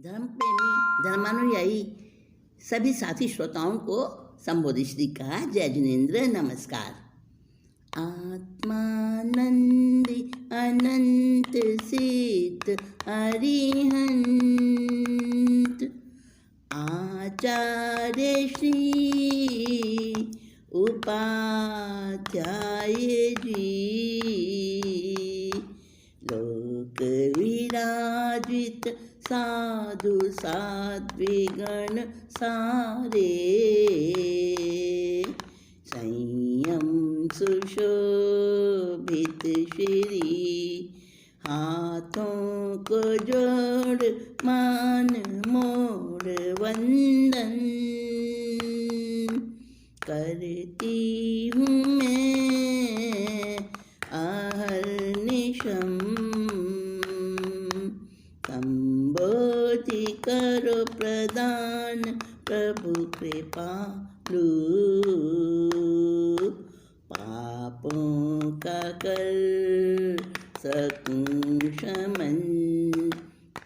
धर्म प्रेमी धर्मानुयायी सभी साथी श्रोताओं को संबोधित श्री का जय जिनेन्द्र नमस्कार। आत्मानंदी अनंत सिद्ध अरिहंत आचार्य श्री उपाध्याय जी लोक विराजित साधु साध्विगण सारे संयम सुशोभित श्री हाथों को जोड़ मान मोड़ वंदन करती हूँ मैं अहर्निशम संबोधि करो प्रदान प्रभु कृपालु पापों का कर सकूं शमन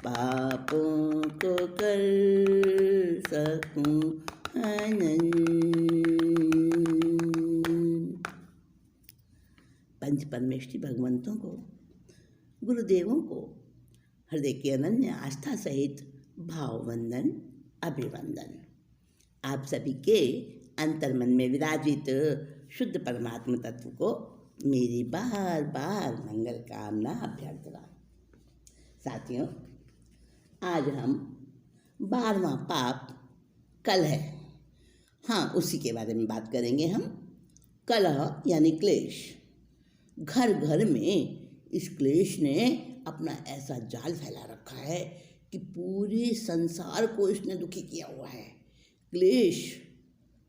पापों को कर सकूं हनन। पंच परमेष्ठी भगवंतों को गुरुदेवों को हृदय की अनन्य आस्था सहित भाववंदन अभिवंदन। आप सभी के अंतर्मन में विराजित शुद्ध परमात्मा तत्व को मेरी बार बार मंगल कामना अभ्यर्थना। साथियों, आज हम 12वां पाप कलह, उसी के बारे में बात करेंगे हम। कलह यानी क्लेश। घर घर में इस क्लेश ने अपना ऐसा जाल फैला रखा है कि पूरे संसार को इसने दुखी किया हुआ है। क्लेश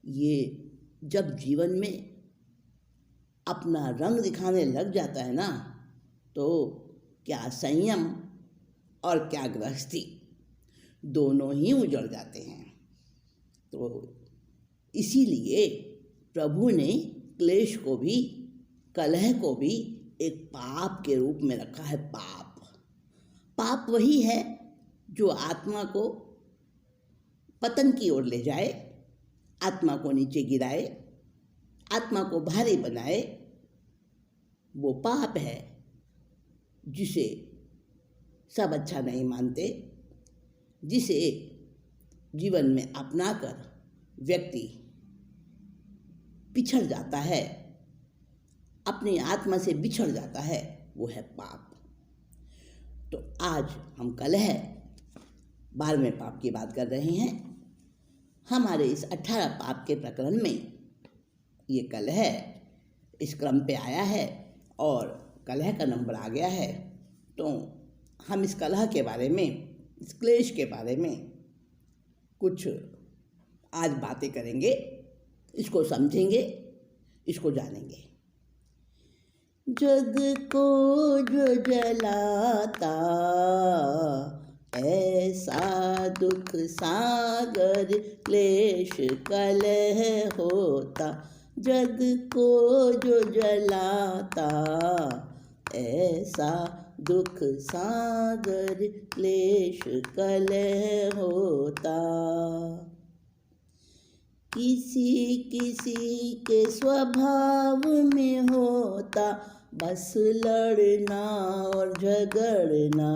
ये जब जीवन में अपना रंग दिखाने लग जाता है ना, तो क्या संयम और क्या गृहस्थी दोनों ही उजड़ जाते हैं। तो इसीलिए प्रभु ने क्लेश को भी, कलह को भी एक पाप के रूप में रखा है। पाप वही है जो आत्मा को पतन की ओर ले जाए, आत्मा को नीचे गिराए, आत्मा को भारी बनाए। वो पाप है जिसे सब अच्छा नहीं मानते, जिसे जीवन में अपनाकर व्यक्ति पिछड़ जाता है, अपनी आत्मा से बिछड़ जाता है, वो है पाप। तो आज हम कलह 12वें पाप की बात कर रहे हैं। हमारे इस 18 पाप के प्रकरण में ये कलह इस क्रम पे आया है और कलह का नंबर आ गया है। तो हम इस कलह के बारे में, इस क्लेश के बारे में कुछ आज बातें करेंगे, इसको समझेंगे, इसको जानेंगे। जग को जो जलाता ऐसा दुख सागर क्लेश कलह होता। जग को जो जलाता ऐसा दुख सागर क्लेश कलह होता। किसी किसी के स्वभाव में होता बस लड़ना और झगड़ना,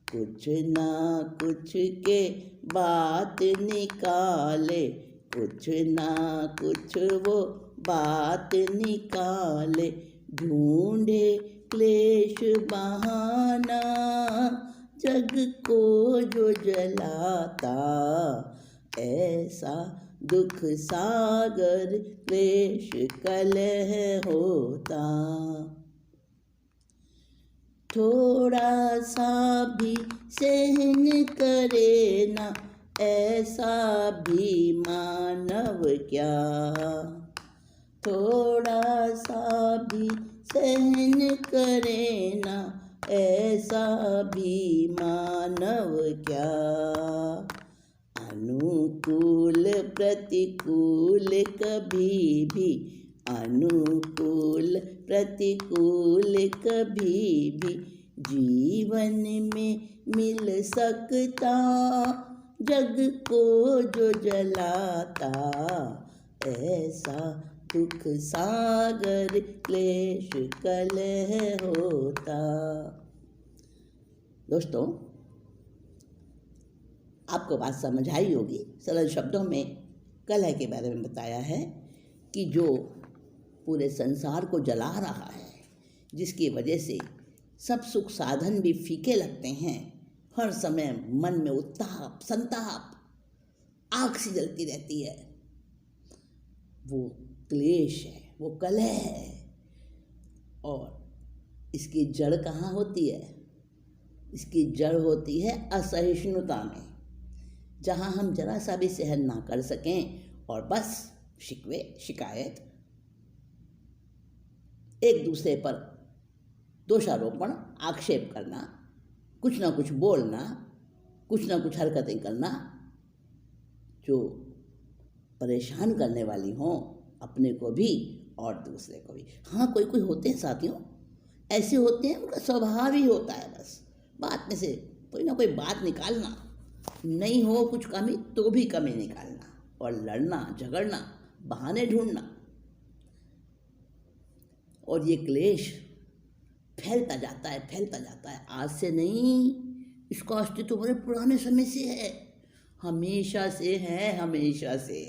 कुछ ना कुछ के बात निकाले, कुछ ना कुछ वो बात निकाले, ढूंढे क्लेश बहाना। जग को जो जलाता ऐसा दुख सागर क्लेश कलह होता। थोड़ा सा भी सहन करे ना ऐसा भी मानव क्या, थोड़ा सा भी सहन करे ना ऐसा भी मानव क्या। अनुकूल प्रतिकूल कभी भी, अनुकूल प्रतिकूल कभी भी जीवन में मिल सकता, जग को जो जलाता, ऐसा दुख सागर क्लेश कलह होता। दोस्तों, आपको बात समझ आई होगी। सरल शब्दों में कलह के बारे में बताया है कि जो पूरे संसार को जला रहा है, जिसकी वजह से सब सुख साधन भी फीके लगते हैं, हर समय मन में उत्ताप संताप आग सी जलती रहती है, वो क्लेश है, वो कलह है। और इसकी जड़ कहाँ होती है? इसकी जड़ होती है असहिष्णुता में, जहाँ हम जरा सा भी सहन ना कर सकें और बस शिकवे शिकायत, एक दूसरे पर दोषारोपण आक्षेप करना, कुछ ना कुछ बोलना, कुछ ना कुछ हरकतें करना जो परेशान करने वाली हों, अपने को भी और दूसरे को भी। हाँ, कोई कोई होते हैं साथियों, ऐसे होते हैं, उनका स्वभाव ही होता है बस बात में से कोई ना कोई बात निकालना, नहीं हो कुछ कमी तो भी कमी निकालना और लड़ना झगड़ना, बहाने ढूंढना। और ये क्लेश फैलता जाता है, फैलता जाता है। आज से नहीं, इसका अस्तित्व बड़े पुराने समय से है, हमेशा से है, हमेशा से।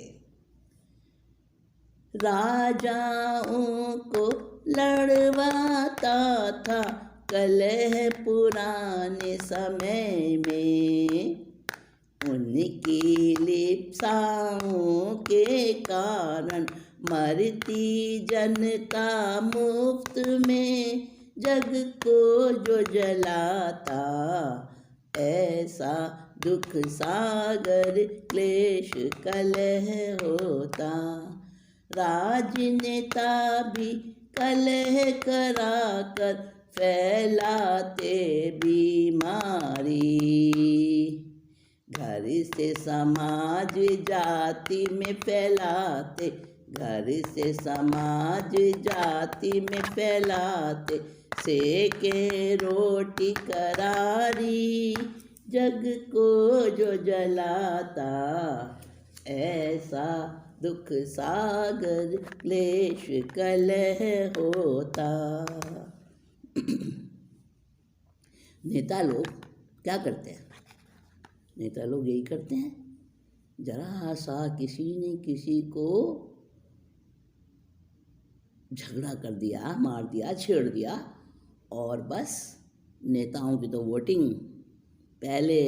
राजाओं को लड़वाता था कलह पुराने समय में, उनकी लिप्साओं के कारण मरती जनता मुफ्त में, जग को जो जलाता, ऐसा दुख सागर क्लेश कलह होता। राजनेता भी कलह कराकर फैलाते बीमारी, घर से समाज जाति में फैलाते, घर से समाज जाति में फैलाते, सेके रोटी करारी, जग को जो जलाता, ऐसा दुख सागर क्लेश कलह होता। नेता लोग क्या करते हैं? नेता लोग यही करते हैं, जरा सा किसी ने किसी को झगड़ा कर दिया, मार दिया, छेड़ दिया, और बस नेताओं की तो वोटिंग, पहले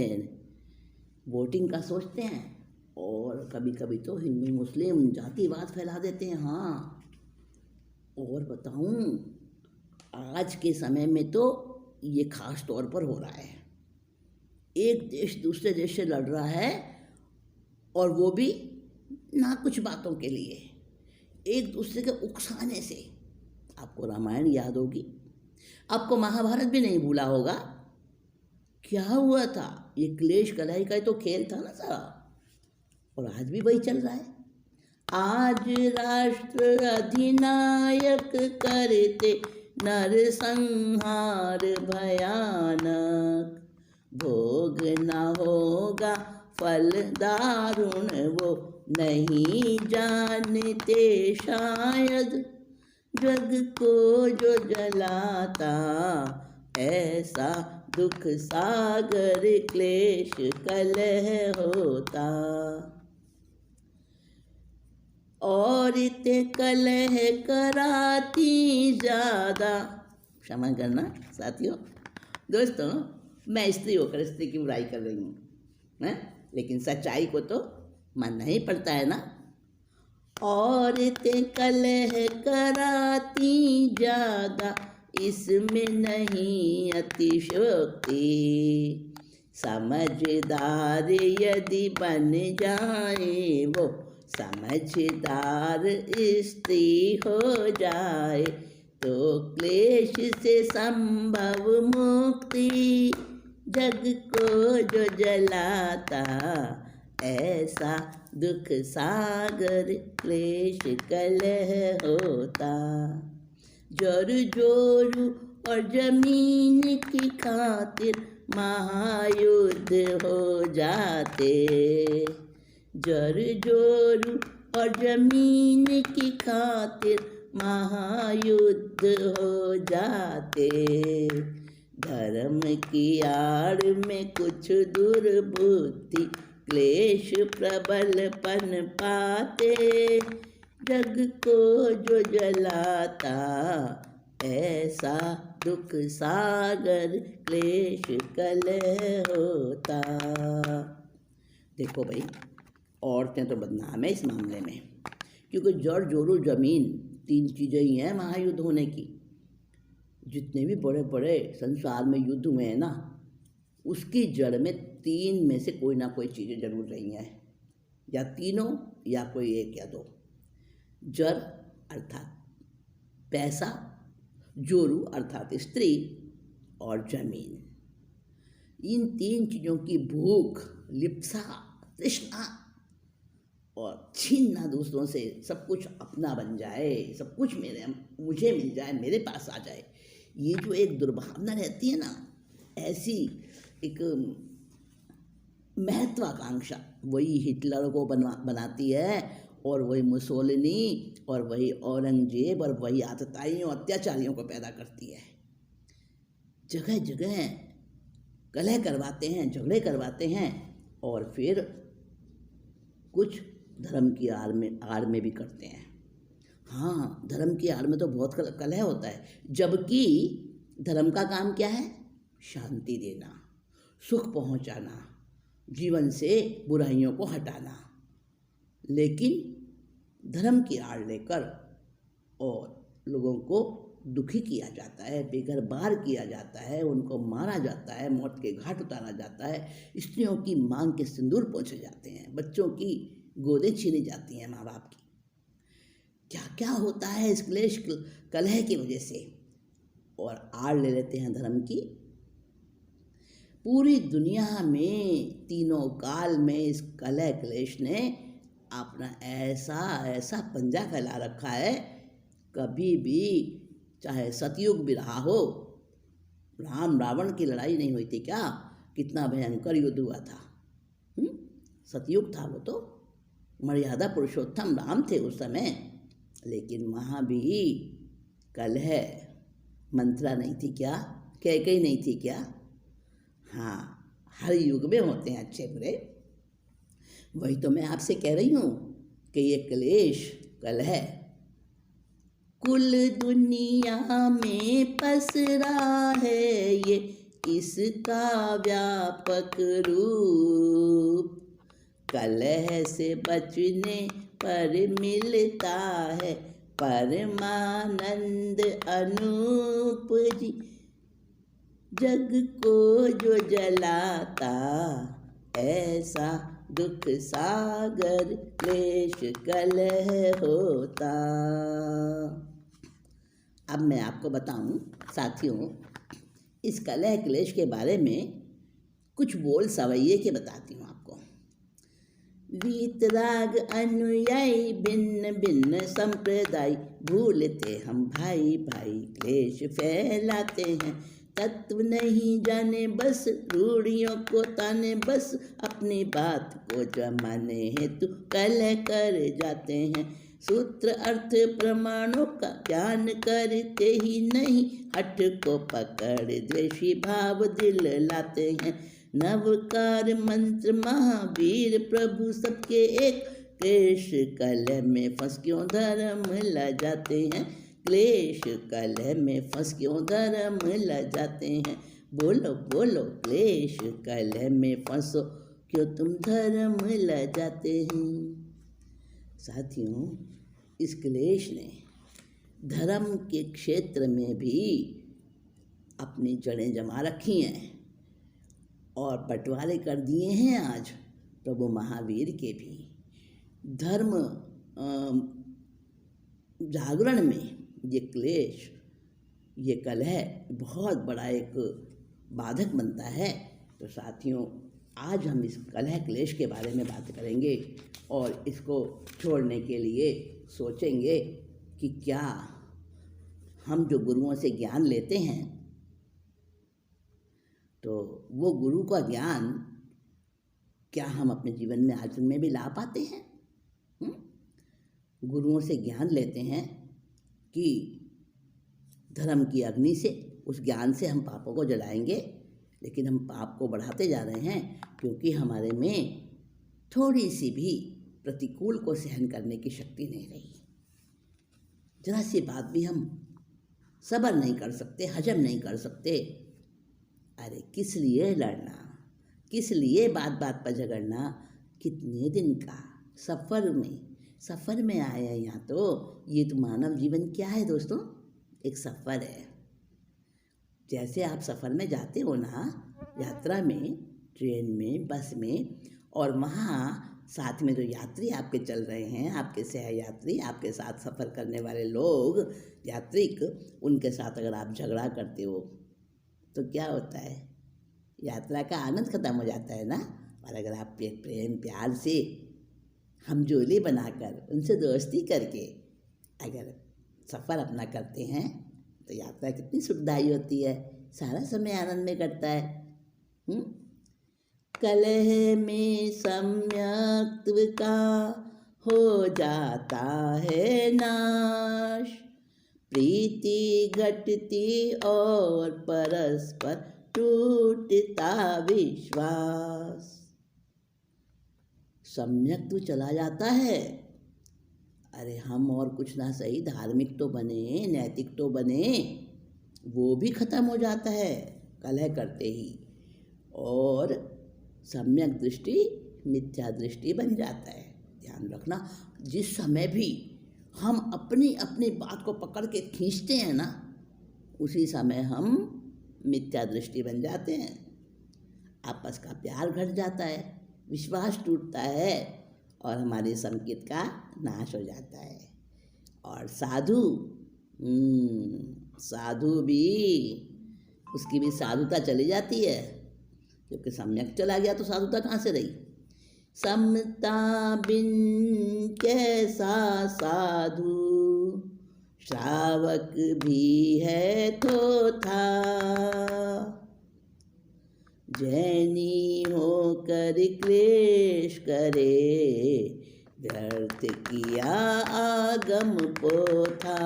वोटिंग का सोचते हैं और कभी कभी तो हिंदू मुस्लिम जातिवाद फैला देते हैं। हाँ, और बताऊं, आज के समय में तो ये खास तौर पर हो रहा है। एक देश दूसरे देश से लड़ रहा है, और वो भी ना कुछ बातों के लिए, एक दूसरे के उकसाने से। आपको रामायण याद होगी, आपको महाभारत भी नहीं भूला होगा। क्या हुआ था? ये क्लेश कलह का तो खेल था ना सारा, और आज भी वही चल रहा है। आज राष्ट्र अधिनायक करते नरसंहार भयानक, भोग न होगा फल दारुण वो नहीं जानते शायद, जग को जो जलाता, ऐसा दुख सागर क्लेश कलह होता। और इते कलह कराती ज़्यादा, क्षमा करना साथियों, दोस्तों, मैं स्त्री होकर स्त्री की बुराई कर रही हूँ, लेकिन सच्चाई को तो मानना ही पड़ता है ना। और इते कलह कराती ज़्यादा, इसमें नहीं अतिशयोक्ति, समझदार यदि बन जाए वो, समझदार स्त्री हो जाए, तो क्लेश से संभव मुक्ति, जग को जो जलाता, ऐसा दुख सागर क्लेश कलह होता। जोर जोरू और जमीन की खातिर महायुद्ध हो जाते। जर जोरू और जमीन की खातिर महायुद्ध हो जाते। धर्म की आड़ में कुछ दुर्बुद्धि क्लेश प्रबलपन पाते। जग को जो जलाता ऐसा दुख सागर क्लेश कलह होता। देखो भाई, औरतें तो बदनाम है इस मामले में, क्योंकि जड़ जोरू जमीन 3 चीज़ें ही हैं महायुद्ध होने की। जितने भी बड़े बड़े संसार में युद्ध हुए हैं ना, उसकी जड़ में 3 में से कोई ना कोई चीज़ें जरूर रही हैं, या तीनों या कोई एक या 2। जड़ अर्थात पैसा, जोरू अर्थात स्त्री, और जमीन। इन 3 चीज़ों की भूख, लिप्सा, तृष्णा और छीनना दूसरों से, सब कुछ अपना बन जाए, सब कुछ मुझे मिल जाए, मेरे पास आ जाए, ये जो एक दुर्भावना रहती है ना, ऐसी एक महत्वाकांक्षा वही हिटलर को बनाती है, और वही मुसोलिनी, और वही औरंगजेब, और वही आतताइयों अत्याचारियों को पैदा करती है। जगह जगह कलह करवाते हैं, झगड़े करवाते हैं, और फिर कुछ धर्म की आड़ में भी करते हैं। हाँ, धर्म की आड़ में तो बहुत कलह होता है, जबकि धर्म का काम क्या है? शांति देना, सुख पहुंचाना, जीवन से बुराइयों को हटाना। लेकिन धर्म की आड़ लेकर और लोगों को दुखी किया जाता है, बेघर बार किया जाता है, उनको मारा जाता है, मौत के घाट उतारा जाता है, स्त्रियों की मांग के सिंदूर पोंछे जाते हैं, बच्चों की गोदें छीनी जाती हैं माँ बाप की। क्या क्या होता है इस क्लेश कलह की वजह से, और आड़ ले लेते हैं धर्म की। पूरी दुनिया में तीनों काल में इस कलह क्लेश ने अपना ऐसा पंजा फैला रखा है। कभी भी, चाहे सतयुग भी रहा हो, राम रावण की लड़ाई नहीं हुई थी क्या? कितना भयंकर युद्ध हुआ था। सतयुग था वो तो, मर्यादा पुरुषोत्तम राम थे उस समय। लेकिन वहाँ भी कलह मंत्रा नहीं थी क्या? कैकेयी नहीं थी क्या? हाँ, हर युग में होते हैं अच्छे बुरे। वही तो मैं आपसे कह रही हूँ कि ये क्लेश कलह कुल दुनिया में पसरा है, ये इसका व्यापक रूप। कलह से बचने पर मिलता है परमानंद अनूप जी। जग को जो जलाता ऐसा दुख सागर क्लेश कलह होता। अब मैं आपको बताऊं साथियों, इस कलह क्लेश के बारे में कुछ बोल सवैये के बताती हूँ आपको। वीतराग अनुयायी भिन्न भिन्न संप्रदाय, भूलते हम भाई भाई क्लेश फैलाते हैं। तत्व नहीं जाने बस रूढ़ियों को ताने, बस अपनी बात को जमाने हेतु कलह कर जाते हैं। सूत्र अर्थ प्रमाणों का ज्ञान करते ही नहीं, हठ को पकड़ द्वेषी भाव दिल लाते हैं। नवकार मंत्र महावीर प्रभु सबके एक, क्लेश कलह में फंस क्यों धर्म ल जाते हैं। क्लेश कलह में फंस क्यों धर्म ल जाते हैं। बोलो बोलो क्लेश कलह में फंसो क्यों तुम धर्म ल जाते हैं। साथियों, इस क्लेश ने धर्म के क्षेत्र में भी अपनी जड़ें जमा रखी हैं और बंटवारे कर दिए हैं आज प्रभु महावीर के भी। धर्म जागरण में ये क्लेश, ये कलह बहुत बड़ा एक बाधक बनता है। तो साथियों, आज हम इस कलह क्लेश के बारे में बात करेंगे और इसको छोड़ने के लिए सोचेंगे कि क्या हम जो गुरुओं से ज्ञान लेते हैं तो वो गुरु का ज्ञान क्या हम अपने जीवन में आचरण में भी ला पाते हैं? गुरुओं से ज्ञान लेते हैं कि धर्म की अग्नि से, उस ज्ञान से हम पापों को जलाएंगे, लेकिन हम पाप को बढ़ाते जा रहे हैं क्योंकि हमारे में थोड़ी सी भी प्रतिकूल को सहन करने की शक्ति नहीं रही। जरा सी बात भी हम सब्र नहीं कर सकते, हजम नहीं कर सकते। अरे किस लिए लड़ना, किस लिए बात बात पर झगड़ना? कितने दिन का सफ़र में आए हैं यहाँ। तो ये तो मानव जीवन क्या है दोस्तों? एक सफ़र है। जैसे आप सफ़र में जाते हो ना, यात्रा में, ट्रेन में, बस में, और वहाँ साथ में जो यात्री आपके चल रहे हैं, आपके सहयात्री, आपके साथ सफ़र करने वाले लोग, यात्रिक, उनके साथ अगर आप झगड़ा करते हो तो क्या होता है? यात्रा का आनंद ख़त्म हो जाता है ना। और अगर आप प्रेम प्यार से हमजोली बनाकर, उनसे दोस्ती करके अगर सफ़र अपना करते हैं तो यात्रा कितनी सुखदायी होती है, सारा समय आनंद में कटता है। कलह में सम्यक्त्व का हो जाता है नाश, प्रीति घटती और परस्पर टूटता विश्वास। सम्यक्त्व चला जाता है। अरे हम और कुछ ना सही धार्मिक तो बने, नैतिक तो बने, वो भी खत्म हो जाता है कलह करते ही। और सम्यक दृष्टि मिथ्या दृष्टि बन जाता है। ध्यान रखना, जिस समय भी हम अपनी अपनी बात को पकड़ के खींचते हैं ना, उसी समय हम मिथ्या दृष्टि बन जाते हैं। आपस का प्यार घट जाता है, विश्वास टूटता है और हमारे संकेत का नाश हो जाता है। और साधु भी, उसकी भी साधुता चली जाती है, क्योंकि सम्यक चला गया तो साधुता कहाँ से रही? समता बिन कैसा साधु, श्रावक भी है तो था। जैनी होकर क्लेश करे, व्यर्थ किया आगम पोथा।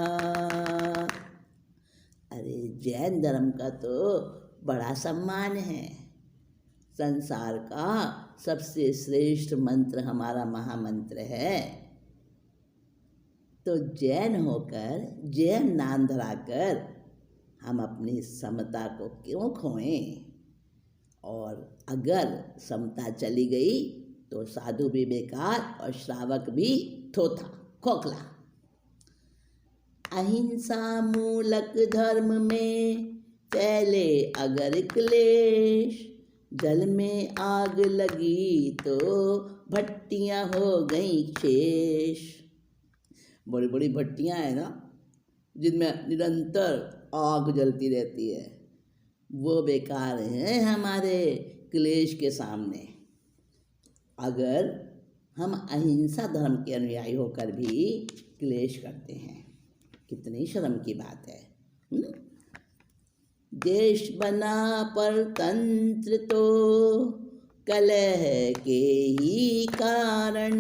अरे जैन धर्म का तो बड़ा सम्मान है। संसार का सबसे श्रेष्ठ मंत्र हमारा महामंत्र है। तो जैन होकर, जैन नाम धराकर हम अपनी समता को क्यों खोएं? और अगर समता चली गई तो साधु भी बेकार और श्रावक भी थोथा, खोखला। अहिंसा मूलक धर्म में फैले अगर क्लेश, जल में आग लगी तो भट्टियाँ हो गई शेष। बड़ी बड़ी भट्टियाँ हैं ना, जिनमें निरंतर आग जलती रहती है, वो बेकार हैं हमारे क्लेश के सामने। अगर हम अहिंसा धर्म के अनुयायी होकर भी क्लेश करते हैं, कितनी शर्म की बात है। देश बना परतंत्र तो कलह के ही कारण,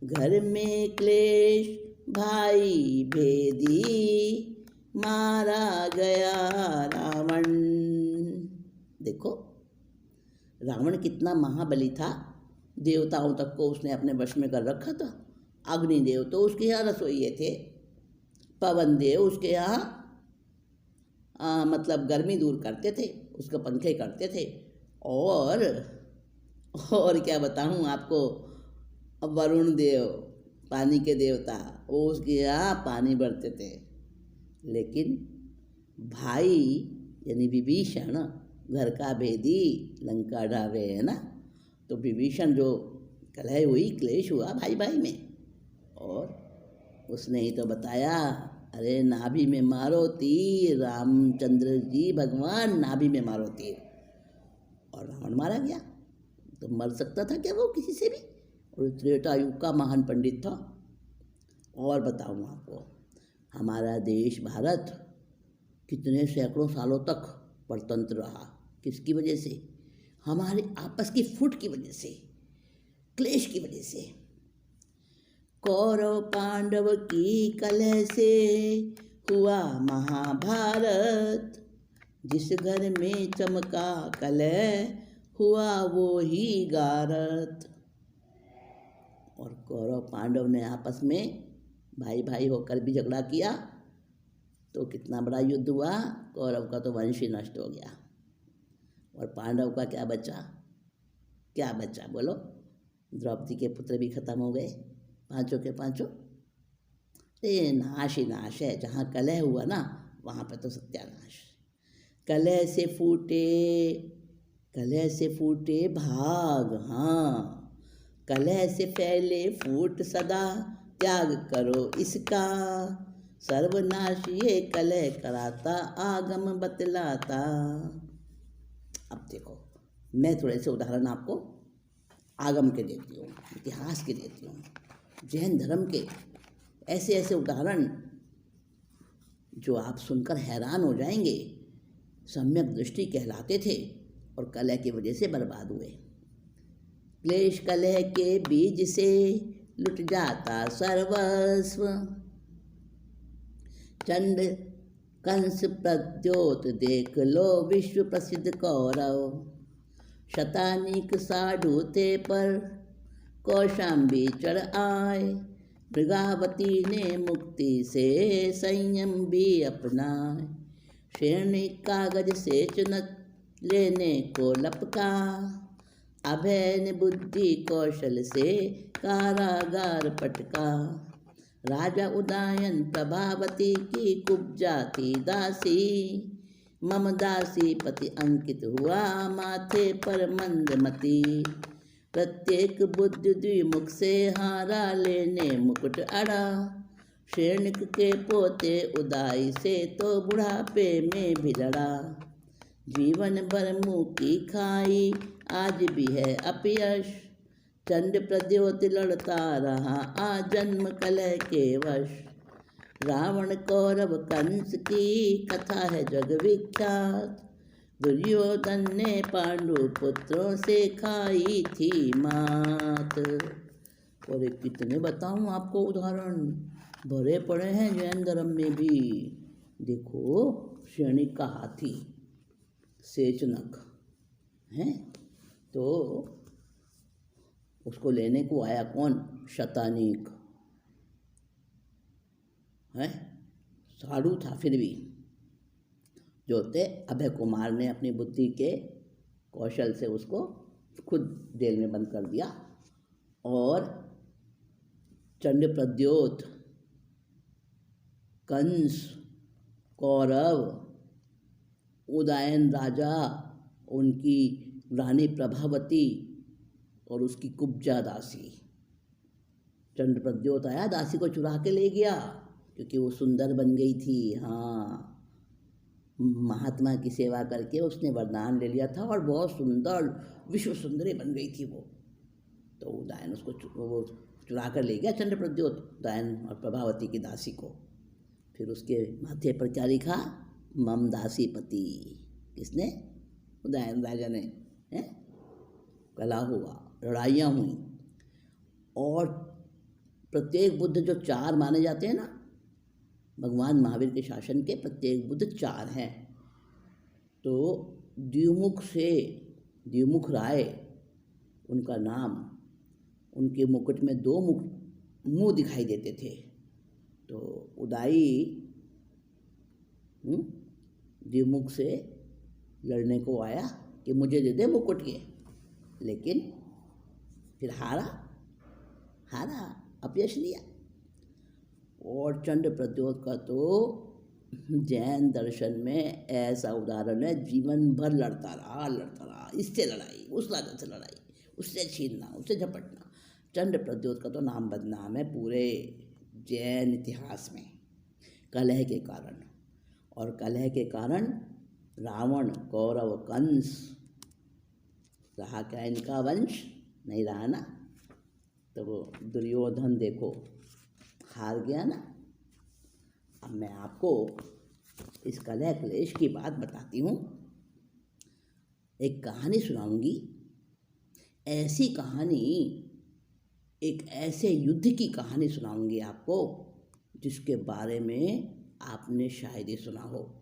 घर में क्लेश भाई भेदी मारा गया रावण। देखो रावण कितना महाबली था, देवताओं तक को उसने अपने वश में कर रखा था। अग्निदेव तो उसके यहाँ रसोइये थे, पवन देव उसके यहाँ मतलब गर्मी दूर करते थे, उसके पंखे करते थे। और क्या बताऊँ आपको, वरुण देव पानी के देवता, वो उसके यहाँ पानी भरते थे। लेकिन भाई यानी विभीषण घर का भेदी लंका ढावे, है ना। तो विभीषण जो कलह हुई, क्लेश हुआ भाई भाई में, और उसने ही तो बताया, अरे नाभि में मारो तीर, रामचंद्र जी भगवान नाभि में मारो तीर, और रावण मारा गया। तो मर सकता था क्या वो किसी से भी? और त्रेता युग का महान पंडित था। और बताऊँ आपको, हमारा देश भारत कितने सैकड़ों सालों तक परतंत्र रहा। किसकी वजह से? हमारे आपस की फुट की वजह से, क्लेश की वजह से। कौरव पांडव की कलह से हुआ महाभारत, जिस घर में चमका कलह हुआ वो ही गारत। और कौरव पांडव ने आपस में भाई भाई होकर भी झगड़ा किया तो कितना बड़ा युद्ध हुआ। कौरव का तो वंश ही नष्ट हो गया और पांडव का क्या बचा? क्या बचा बोलो? द्रौपदी के पुत्र भी खत्म हो गए, पांचों के पांचों। ये नाश ही नाश है। जहाँ कलह हुआ ना वहाँ पे तो सत्यानाश। कलह से फूटे भाग, हाँ, कलह से फैले फूट सदा, त्याग करो इसका, सर्वनाश ये कलह कराता, आगम बतलाता। अब देखो, मैं थोड़े से उदाहरण आपको आगम के देती हूँ, इतिहास के देती हूँ, जैन धर्म के ऐसे ऐसे उदाहरण जो आप सुनकर हैरान हो जाएंगे। सम्यक दृष्टि कहलाते थे और कलह की वजह से बर्बाद हुए। क्लेश कलह के बीज से लुट जाता सर्वस्व, चंड कंस प्रद्योत देख लो विश्व प्रसिद्ध कौरव, शतानिक साढ़ूते पर कौशाम्बी चढ़ आए, मृगावती ने मुक्ति से संयम भी अपनाए, शेरनी कागज से चुनत लेने को लपका, अभय ने बुद्धि कौशल से कारागार पटका, राजा उदयन प्रभावती की कुब्जा थी दासी, मम दासी पति अंकित हुआ माथे पर मंदमती, प्रत्येक बुद्ध द्विमुख से हारा लेने मुकुट अड़ा, शेरनिक के पोते उदाई से तो बुढ़ापे में भी लड़ा, जीवन भर मुँह की खाई आज भी है अपयश, चंड प्रद्योत लड़ता रहा आजन्म कलह के वश, रावण कौरव कंस की कथा है जग विख्यात, दुर्योधन ने पांडु पुत्रों से खाई थी मात। और कितने बताऊं आपको उदाहरण, भरे पड़े हैं जैन धर्म में भी। देखो, शेरनिक का हाथी सेचनक है, तो उसको लेने को आया कौन? शतानीक है, साधु था फिर भी, जो थे अभय कुमार ने अपनी बुद्धि के कौशल से उसको खुद जेल में बंद कर दिया, और चंड प्रद्योत, कंस, कौरव, उदयन राजा, उनकी रानी प्रभावती और उसकी कुब्जा दासी। चंड प्रद्योत आया, दासी को चुरा के ले गया क्योंकि वो सुंदर बन गई थी। हाँ, महात्मा की सेवा करके उसने वरदान ले लिया था और बहुत सुंदर विश्व सुंदरी बन गई थी वो। तो उदयन उसको वो चुरा कर ले गया, चंड प्रद्योत, उदयन और प्रभावती की दासी को। फिर उसके माथे पर क्या लिखा? मम दासी पति। किसने? उदयन राजा ने। कला हुआ, लड़ाइयाँ हुई, और प्रत्येक बुद्ध जो 4 माने जाते हैं ना, भगवान महावीर के शासन के प्रत्येक बुद्ध 4 हैं। तो द्विमुख राय उनका नाम, उनके मुकुट में 2 मुंह दिखाई देते थे। तो उदाई द्विमुख से लड़ने को आया कि मुझे दे दे मुकुट ये, लेकिन फिर हारा, अपयश लिया। और चंड प्रद्योत का तो जैन दर्शन में ऐसा उदाहरण है, जीवन भर लड़ता रहा, इससे लड़ाई, उस राजा से लड़ाई, उससे छीनना, उससे झपटना। चंड प्रद्योत का तो नाम बदनाम है पूरे जैन इतिहास में, कलह के कारण। और कलह के कारण रावण, कौरव, कंस, रहा क्या इनका वंश? नहीं रहा ना। तो वो दुर्योधन देखो हार गया ना। अब मैं आपको इस कलह क्लेश की बात बताती हूँ एक कहानी सुनाऊंगी। ऐसी कहानी, एक ऐसे युद्ध की कहानी सुनाऊंगी आपको जिसके बारे में आपने शायद ही सुना हो।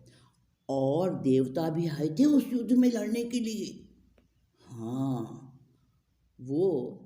और देवता भी आए थे उस युद्ध में लड़ने के लिए। हाँ, वो